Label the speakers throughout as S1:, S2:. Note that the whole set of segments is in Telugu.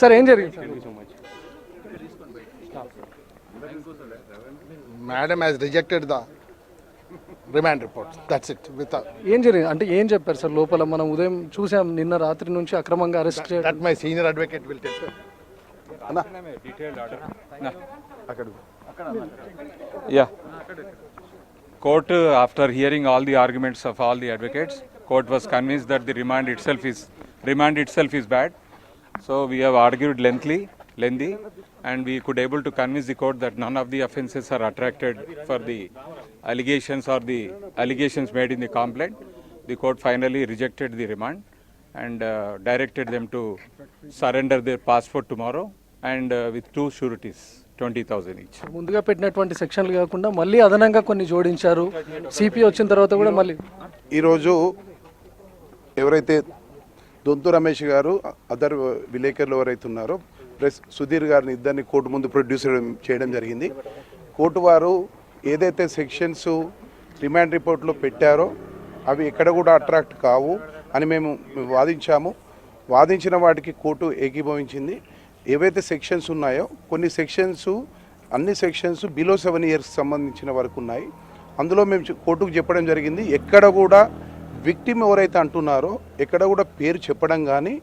S1: సార్ ఏం జరిగింది?
S2: Madam has rejected the remand report. That's it.
S1: ఏం జరిగింది అంటే ఏం చెప్పారు సార్? లోపల మనం ఉదయం చూసాం, నిన్న రాత్రి నుంచి అక్రమంగా అరెస్ట్ చేయడం.
S2: That my senior advocate will tell.
S3: Yeah. Court, after hearing all the arguments of all the advocates, court was convinced that the remand itself is bad. So we have argued lengthy, and we could able to convince the court that none of the offences are attracted for the allegations made in the complaint. The court finally rejected the remand and directed them to surrender their passport tomorrow and with 2 sureties, 20,000 each.
S1: ముందుగా పెట్టినటువంటి సెక్షన్లు కాకుండా మళ్ళీ అదనంగా కొన్ని జోడించారు. సిపి వచ్చిన తర్వాత కూడా మళ్ళీ
S2: ఈరోజు ఎవరైతే దొంతు రమేష్ గారు అదర్ విలేకరులు ఎవరైతే ఉన్నారో ప్లస్ సుధీర్ గారిని ఇద్దరిని కోర్టు ముందు ప్రొడ్యూస్ చేయడం జరిగింది. కోర్టు వారు ఏదైతే సెక్షన్స్ రిమాండ్ రిపోర్ట్లో పెట్టారో అవి ఎక్కడ కూడా అట్రాక్ట్ కావు అని మేము వాదించాము. వాదించిన వాటికి కోర్టు ఏకీభవించింది. ఏవైతే సెక్షన్స్ ఉన్నాయో అన్ని సెక్షన్స్ బిలో 7 years సంబంధించిన వరకు ఉన్నాయి. అందులో మేము కోర్టుకు చెప్పడం జరిగింది, ఎక్కడ కూడా విక్టిమ్ ఎవరైతే అంటున్నారో ఎక్కడ కూడా పేరు చెప్పడం కానీ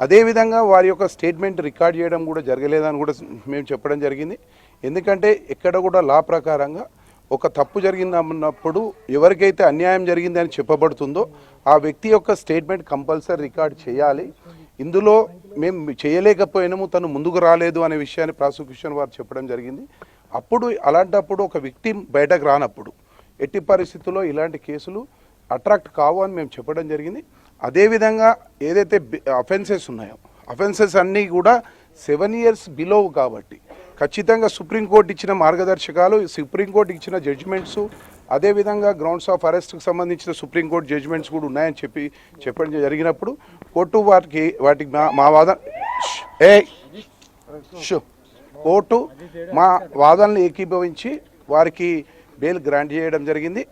S2: అదేవిధంగా వారి యొక్క స్టేట్మెంట్ రికార్డ్ చేయడం కూడా జరగలేదని కూడా మేము చెప్పడం జరిగింది. ఎందుకంటే ఎక్కడ కూడా లా ప్రకారంగా ఒక తప్పు జరిగిందన్నప్పుడు ఎవరికైతే అన్యాయం జరిగింది అని చెప్పబడుతుందో ఆ వ్యక్తి యొక్క స్టేట్మెంట్ కంపల్సరీ రికార్డ్ చేయాలి. ఇందులో మేము చేయలేకపోయినాము, తను ముందుకు రాలేదు అనే విషయాన్ని ప్రాసిక్యూషన్ వారు చెప్పడం జరిగింది. అలాంటప్పుడు ఒక విక్టిమ్ బయటకు రానప్పుడు ఎట్టి పరిస్థితుల్లో ఇలాంటి కేసులు అట్రాక్ట్ కావు అని మేము చెప్పడం జరిగింది. అదేవిధంగా ఏదైతే అఫెన్సెస్ ఉన్నాయో అఫెన్సెస్ అన్నీ కూడా 7 years బిలో కాబట్టి ఖచ్చితంగా సుప్రీంకోర్టు ఇచ్చిన మార్గదర్శకాలు, సుప్రీంకోర్టు ఇచ్చిన జడ్జిమెంట్స్, అదేవిధంగా గ్రౌండ్స్ ఆఫ్ అరెస్ట్కి సంబంధించిన సుప్రీంకోర్టు జడ్జిమెంట్స్ కూడా ఉన్నాయని చెప్పడం జరిగినప్పుడు కోర్టు వాటికి మా వాదన కోర్టు మా వాదనలు ఏకీభవించి వారికి బెయిల్ గ్రాంట్ చేయడం జరిగింది.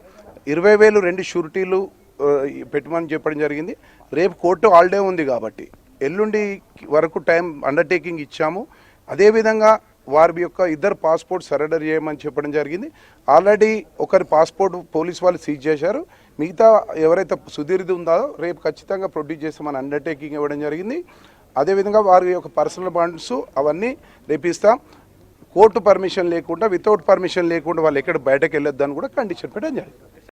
S2: 20,000 2 షూరిటీలు పెట్టమని చెప్పడం జరిగింది. రేపు కోర్టు హాలిడే ఉంది కాబట్టి ఎల్లుండి వరకు టైం అండర్టేకింగ్ ఇచ్చాము. అదేవిధంగా వారి యొక్క 2 పాస్పోర్ట్ సరెండర్ చేయమని చెప్పడం జరిగింది. ఆల్రెడీ ఒకరి పాస్పోర్ట్ పోలీస్ వాళ్ళు సీజ్ చేశారు. మిగతా ఎవరైతే సుధీర్ది ఉందో రేపు ఖచ్చితంగా ప్రొడ్యూస్ చేస్తామని అండర్టేకింగ్ ఇవ్వడం జరిగింది. అదేవిధంగా వారి యొక్క పర్సనల్ బాండ్స్ అవన్నీ రేపిస్తాం. కోర్టు పర్మిషన్ లేకుండా, వితౌట్ పర్మిషన్ లేకుండా వాళ్ళు ఎక్కడ బయటకు వెళ్ళొద్దని కూడా కండిషన్ పెట్టడం జరిగింది.